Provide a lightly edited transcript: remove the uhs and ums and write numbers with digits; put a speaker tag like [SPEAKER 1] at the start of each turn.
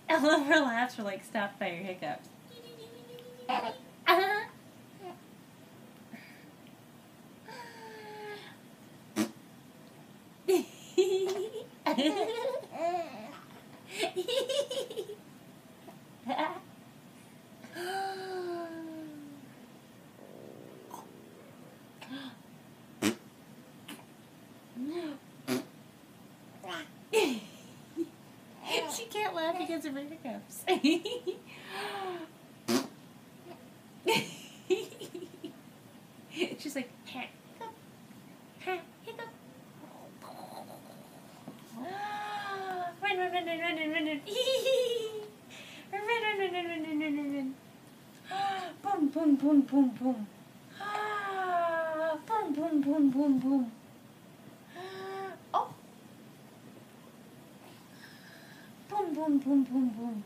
[SPEAKER 1] I love her laughs are like stopped by her hiccups. She can't laugh because of her hiccups. She's like, hiccup, hiccup. Run, run, run, run, run, run, run, run. Run, run, run, run, run, run, run, run. Boom, boom, boom, boom, boom. Boom, boom, boom, boom, boom. Oh. Boom, boom, boom, boom, boom.